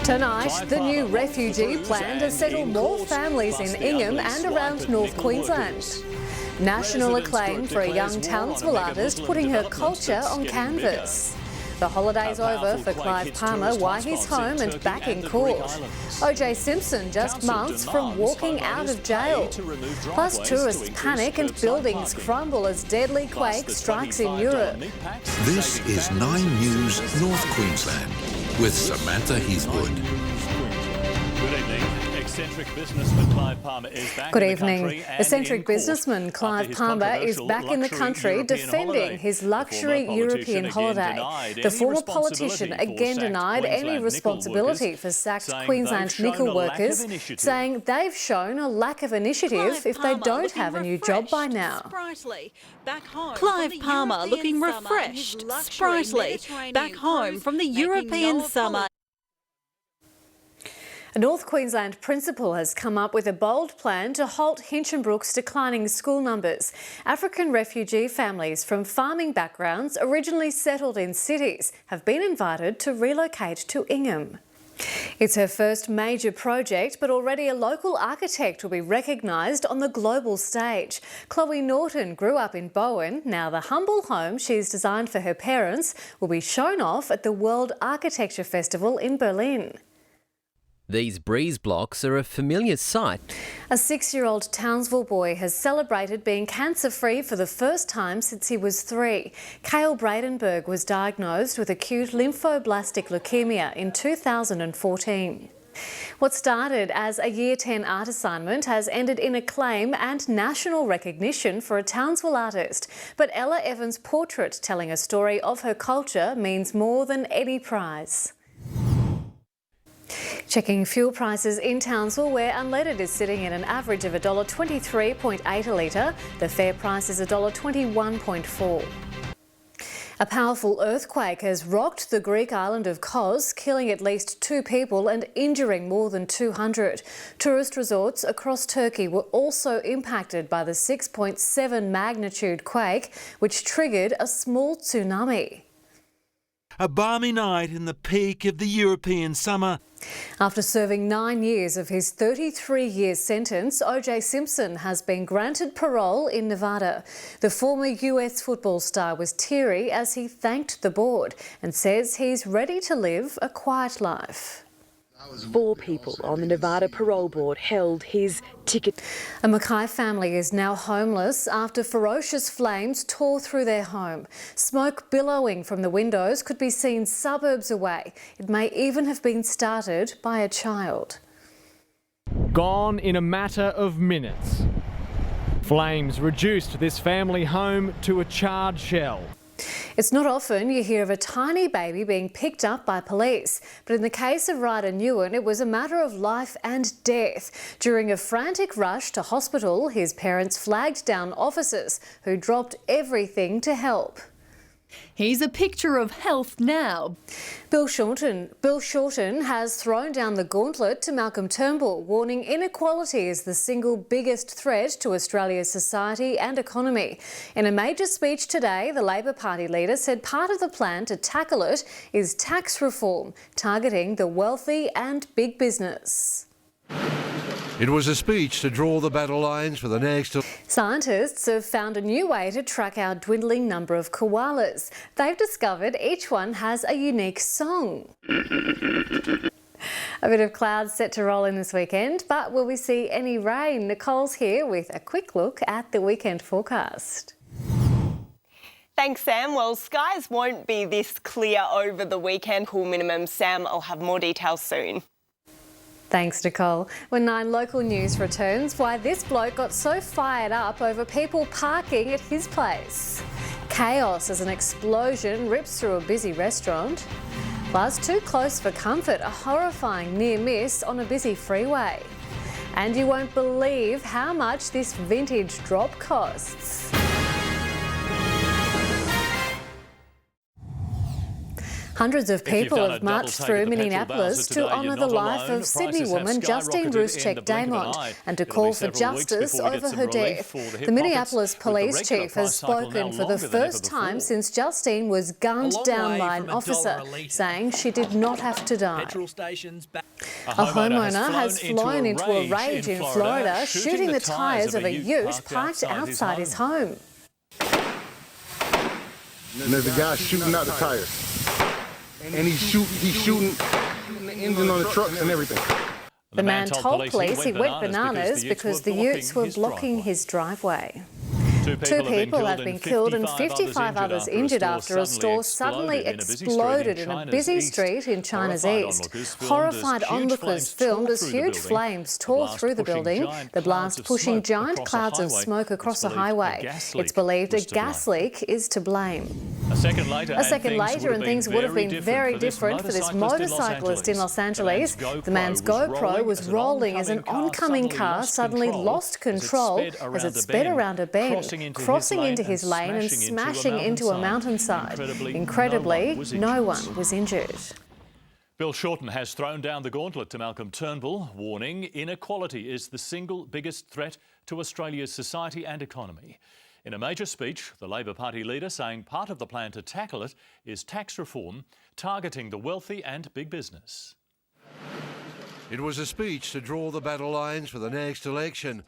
Tonight, the new refugee plan to settle more families in Ingham and around North Queensland. National acclaim for a young Townsville artist putting her culture on canvas. The holiday's over for Clive Palmer, why he's home and back in court. OJ Simpson just months from walking out of jail. Plus tourists panic and buildings crumble as deadly quake strikes in Europe. This is 9 News North Queensland with Samantha Heathwood. Good evening. Eccentric businessman Clive Palmer is back. Good evening. Eccentric businessman Clive Palmer is back in the country defending his luxury European holiday. The former politician again denied any responsibility for sacked Queensland nickel workers, saying they've shown a lack of initiative if they don't have a new job by now. Clive Palmer looking refreshed, sprightly, back home from the European summer. A North Queensland principal has come up with a bold plan to halt Hinchinbrook's declining school numbers. African refugee families from farming backgrounds originally settled in cities have been invited to relocate to Ingham. It's her first major project, but already a local architect will be recognised on the global stage. Chloe Norton grew up in Bowen. Now the humble home she's designed for her parents will be shown off at the World Architecture Festival in Berlin. These breeze blocks are a familiar sight. A 6-year-old Townsville boy has celebrated being cancer-free for the first time since he was 3. Cale Bradenberg was diagnosed with acute lymphoblastic leukemia in 2014. What started as a Year 10 art assignment has ended in acclaim and national recognition for a Townsville artist. But Ella Evans' portrait telling a story of her culture means more than any prize. Checking fuel prices in Townsville, where unleaded is sitting at an average of $1.23.8 a litre. The fair price is $1.21.4. A powerful earthquake has rocked the Greek island of Kos, killing at least 2 people and injuring more than 200. Tourist resorts across Turkey were also impacted by the 6.7 magnitude quake, which triggered a small tsunami. A balmy night in the peak of the European summer. After serving 9 years of his 33-year sentence, OJ Simpson has been granted parole in Nevada. The former US football star was teary as he thanked the board and says he's ready to live a quiet life. 4 people on the Nevada parole board held his ticket. A Mackay family is now homeless after ferocious flames tore through their home. Smoke billowing from the windows could be seen suburbs away. It may even have been started by a child. Gone in a matter of minutes. Flames reduced this family home to a charred shell. It's not often you hear of a tiny baby being picked up by police, but in the case of Ryder Newen, it was a matter of life and death. During a frantic rush to hospital, his parents flagged down officers who dropped everything to help. He's a picture of health now. Bill Shorten has thrown down the gauntlet to Malcolm Turnbull, warning inequality is the single biggest threat to Australia's society and economy. In a major speech today, the Labor Party leader said part of the plan to tackle it is tax reform, targeting the wealthy and big business. It was a speech to draw the battle lines for the next... Scientists have found a new way to track our dwindling number of koalas. They've discovered each one has a unique song. A bit of clouds set to roll in this weekend, but will we see any rain? Nicole's here with a quick look at the weekend forecast. Thanks, Sam. Well, skies won't be this clear over the weekend. Cool minimum. Sam, I'll have more details soon. Thanks, Nicole. When 9 Local News returns, why this bloke got so fired up over people parking at his place. Chaos as an explosion rips through a busy restaurant. Plus, too close for comfort, a horrifying near miss on a busy freeway. And you won't believe how much this vintage drop costs. Hundreds of If you've people done have a marched double take through at the petrol Minneapolis bowser to today, honour you're the not life alone. of Sydney Prices have woman Justine skyrocketed Bruce-Check in the blink of an Damont eye. and to It'll call be for several weeks justice before we get over some her relief death. for the hip The pockets, Minneapolis with the police regular chief price has cycle now spoken for the longer than ever first time before. since Justine was gunned down by an officer, saying she did not have to die. A homeowner has flown into a rage in Florida, shooting the tyres of a ute parked outside his home. And there's a guy shooting out the tires. And he's shooting the engine on the trucks and everything. The man told police he went bananas because the utes were blocking his driveway. Two people have been killed and 55 others injured after a store suddenly exploded in a busy street in China's east. Horrified onlookers filmed as huge flames tore through the building, the blast pushing giant clouds of smoke across the highway. It's believed a gas leak is to blame. A second later and things would have been very different for this motorcyclist in Los Angeles. The man's GoPro was rolling as an oncoming car suddenly lost control as it sped around a bend, crossing into his lane and smashing into a mountainside. Incredibly, no one was injured. Bill Shorten has thrown down the gauntlet to Malcolm Turnbull, warning inequality is the single biggest threat to Australia's society and economy. In a major speech, the Labor Party leader saying part of the plan to tackle it is tax reform, targeting the wealthy and big business. It was a speech to draw the battle lines for the next election.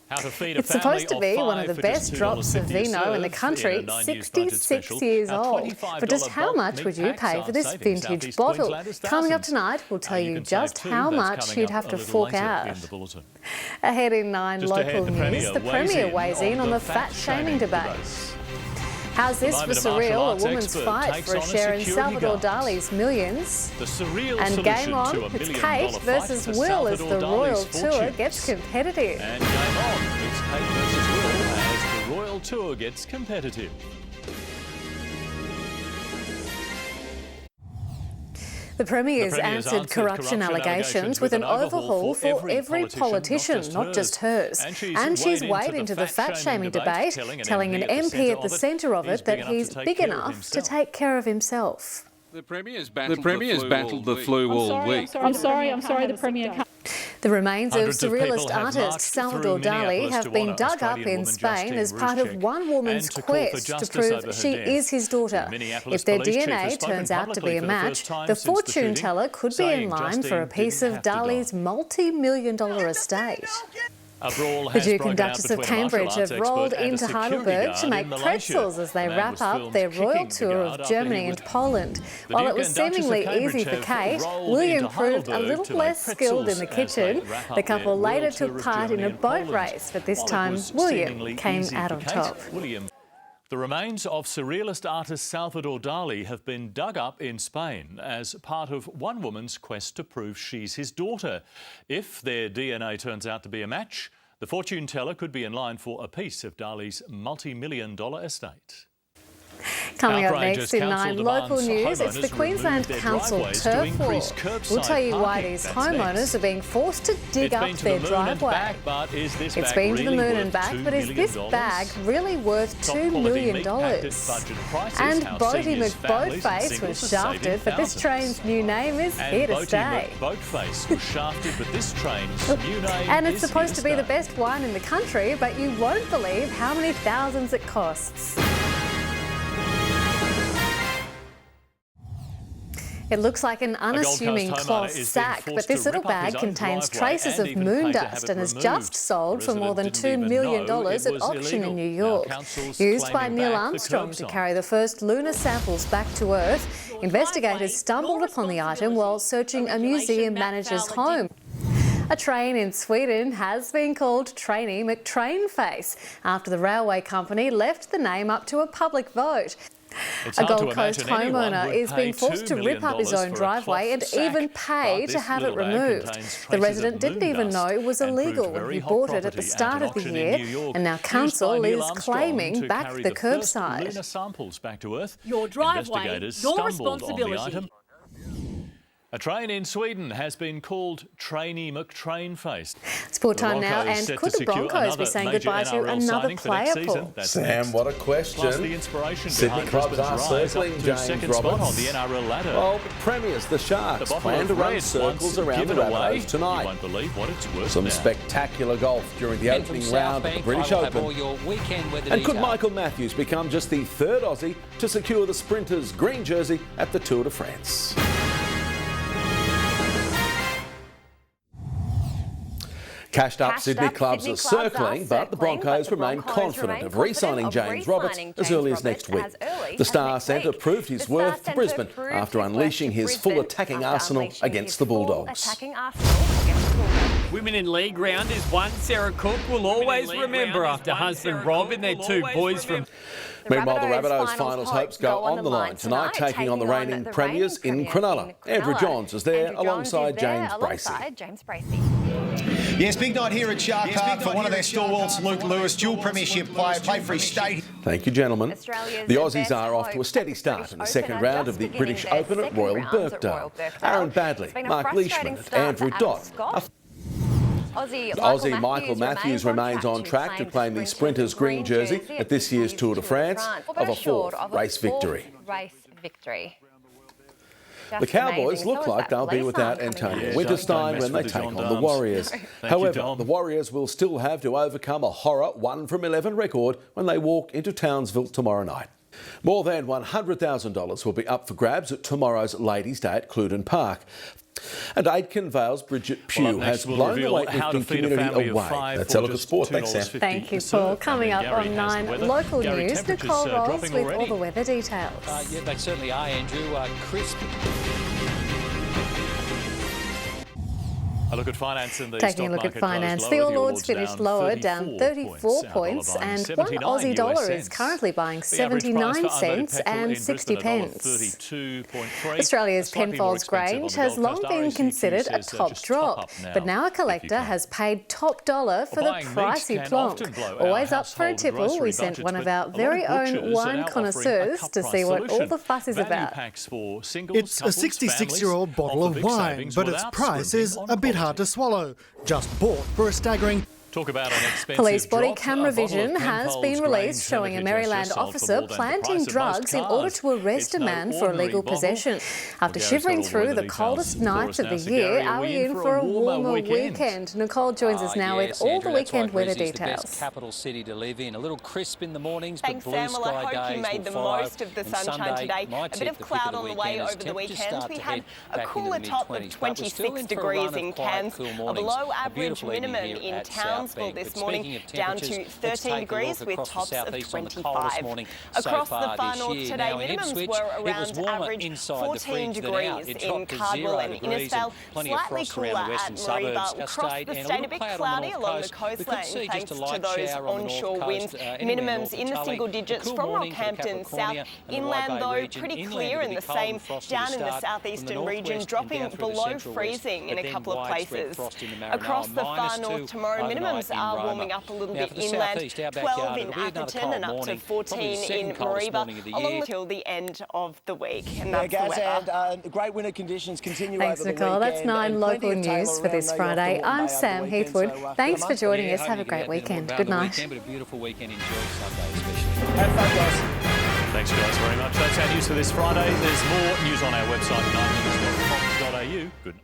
How to feed a It's supposed to family be of one of the five for best just drops of $2.50 vino in the serve country, in a 9 News 66 special. years Our old. $25 But just how bulk much meat would you packs pay are for this saving vintage Southeast bottle? Queenslanders Coming up thousands. tonight, we'll tell You you can just save too. how That's much coming you'd up have a to little fork later out. in the bulletin. Ahead in 9 Just local ahead, the news, the Premier weighs in on the fat shaming debate. How's this for moment, a martial surreal? A arts woman's expert fight takes for a on a share in security Salvador guard. Dali's millions. The surreal And solution game on, to a it's $1 million Kate fight versus for Will as Salvador the Dali's Royal Tour fortunes. gets competitive. And game on, it's Kate versus Will as the Royal Tour gets competitive. The Premier's answered corruption allegations with an overhaul for every politician, not just hers. And she's weighed into the fat-shaming debate, telling an MP at the centre of it that he's big enough to take care of himself. The Premier's battled the flu all week. I'm sorry, the Premier can't. The remains of Hundreds of surrealist people have artist marched Salvador through Dali Minneapolis have to been honour dug up Australian in woman Spain Justine as part of Bruce-Check one woman's and to call for quest to justice prove over she her death. is his daughter. The Minneapolis If their police chief has DNA spoken turns out to be a publicly for the match, first time the since the fortune shooting, teller could be in saying line for a Justine piece didn't of have to die. Dali's multi-million-dollar estate. A brawl The has Duke broken and out Duchess of between a martial Cambridge arts have rolled expert and a into security Heidelberg guard to in make Malaysia. pretzels as they The man wrap was up filmed their kicking royal the tour guard of after he Germany was- and Poland. The While it Duke was and Duchess of seemingly Cambridge easy for have Kate, rolled William into proved a Heidelberg little to make less skilled in the pretzels as they kitchen. wrap up The couple their later royal tour took of part in Germany a and boat Poland. race, but this While it time was William seemingly came easy out for on Kate, top. The remains of surrealist artist Salvador Dali have been dug up in Spain as part of one woman's quest to prove she's his daughter. If their DNA turns out to be a match, the fortune teller could be in line for a piece of Dali's multi-million-dollar estate. Coming up Outrage next as in 9 council local demands news, it's the homeowners Queensland remove their Council driveways to turf war. increase curbside We'll tell you why parking. these That's homeowners next. are being forced to dig It's up been to their the moon and driveway. back, but is this It's bag been to the really moon worth and back, $2 but is this million? bag really worth Top $2 quality million? meat packed at budget prices, And how Boaty seniors, families and McBoatface singles was are saving shafted, but this thousands. train's new name is And here to Boaty stay. McBoatface was shafted, but this train's new name And it's is supposed to here be the stay. best wine in the country, but you won't believe how many thousands it costs. It looks like an unassuming Coast homeowner cloth is being sack, forced but this to little rip up his bag own contains driveway traces and of even moon pay to have dust it and has removed. just sold The for more than resident $2 didn't even million know it at was auction in illegal. New Now York. council's Used by claiming Neil back the Armstrong to curbside. carry the first lunar samples back to Earth, investigators stumbled upon the item while searching a museum manager's home. A train in Sweden has been called Trainee McTrainface after the railway company left the name up to a public vote. It's A hard to Gold Coast imagine anyone homeowner would is pay being forced to $2 rip up his million own for a driveway cloth and sack, even pay but to this have it little bag removed. contains The traces resident of didn't moon even know dust it was and proved illegal when very he hot bought it at the property start at of the an auction year, in New York. and now Used by council Neil is Armstrong claiming to back carry the the first curbside. lunar samples back to Earth. Your driveway, Investigators your stumbled on the responsibility. item. A train in Sweden has been called Trainee McTrain-faced. Sport time now, and could the Broncos be saying goodbye to another player, Paul? Sam, what a question. Plus the inspiration Sydney clubs are circling James second spot on Roberts. the NRL ladder. Well, the Premiers, the Sharks, plan to run circles around the Rabbitohs tonight. You won't believe what it's worth Some now. spectacular golf during the opening round of the British Open. And could Michael Matthews become just the third Aussie to secure the Sprinters' green jersey at the Tour de France? Cashed up Sydney clubs are circling, but the Broncos remain confident of re-signing James Roberts as early as next week. The Star centre proved his worth to Brisbane after unleashing his full attacking arsenal against the Bulldogs. Women in League round is one Sarah Cook will always remember after husband Rob and their two boys from... Meanwhile, the Rabbitohs finals hopes go on the line tonight, taking on the reigning premiers in Cronulla. Andrew Johns is there alongside James Bracey. Yes, big night here at Shark Park for one of their stalwarts, Luke Lewis, dual premiership player, played for his state. Thank you, gentlemen. The Aussies are off to a steady start in the second round of the British Open at Royal Birkdale. Aaron Badley, Mark Leishman and Andrew Dodd. Aussie Michael Matthews remains on track to claim the Sprinters' green jersey at this year's Tour de France of a fourth race victory. The Cowboys look like they'll be without Antonio Winterstein when they take on the Warriors. However, the Warriors will still have to overcome a horror 1 from 11 record when they walk into Townsville tomorrow night. More than $100,000 will be up for grabs at tomorrow's Ladies' Day at Cluden Park. And Aitken Vale's Bridget Pugh has blown the weightlifting community away. That's a look at sport. Thanks, Sam. Thank you, Paul. Coming up on 9 local news, Nicole Rolls with all the weather details. Yeah, they certainly are, Andrew. Crisp. A look at finance in the Taking a look at finance, the All Ords finished lower, down 34 points, and one Aussie dollar is currently buying 79 cents and 60 pence. Australia's Penfolds Grange has long been considered a top drop, but now a collector has paid top dollar for the pricey plonk. Always up for a tipple, we sent one of our very own wine connoisseurs to see what all the fuss is about. It's a 66-year-old bottle of wine, but its price is a bit hard to swallow. Just bought for a staggering... Talk about an expensive Police body drop. camera vision has been released showing a Maryland officer planting drugs in order to arrest a man for illegal possession. After shivering through the coldest nights of the year, are we in for a warmer weekend? Nicole joins us now with all the weekend weather details. Capital city to live in. A little crisp in the mornings, Thanks, but blue Sam. Well, I sky hope you days made the will follow. most of the And sunshine Sunday today. might A bit tip of the cloud pick of on the way as over the temperatures weekend. start We to had head a back cooler into the top of mid-20s, but we're still 26 in for a degrees run of in quiet, Cairns, cool a mornings. below A average beautiful evening minimum here in at Townsville South Bank. this But morning, speaking of down to temperatures, 13 degrees with tops of 25. Across the far north today, minimums were around average 14 degrees in Cardwell and Innisfail, slightly cooler at Mareeba. Across the state, a bit cloudy along the coastline thanks to those onshore winds. Minimums in the single digits from Rockhampton south. Inland though, pretty clear and the same down in the southeastern region, dropping below freezing in a couple of places. Across the far north tomorrow, minimums are warming up a little bit inland, 12 in Atherton and up to 14 in Mareeba, along till the end of the week. And that's the weather. And great winter conditions continue Thanks, over the Nicole. weekend. That's 9 local news for this Friday. I'm Sam Heathwood. Thanks for joining us. Have a great weekend. Good night. But a beautiful weekend. Enjoy Sunday especially. Have fun, guys. Thanks, guys, very much. That's our news for this Friday. There's more news on our website, 9news.com.au. Good night.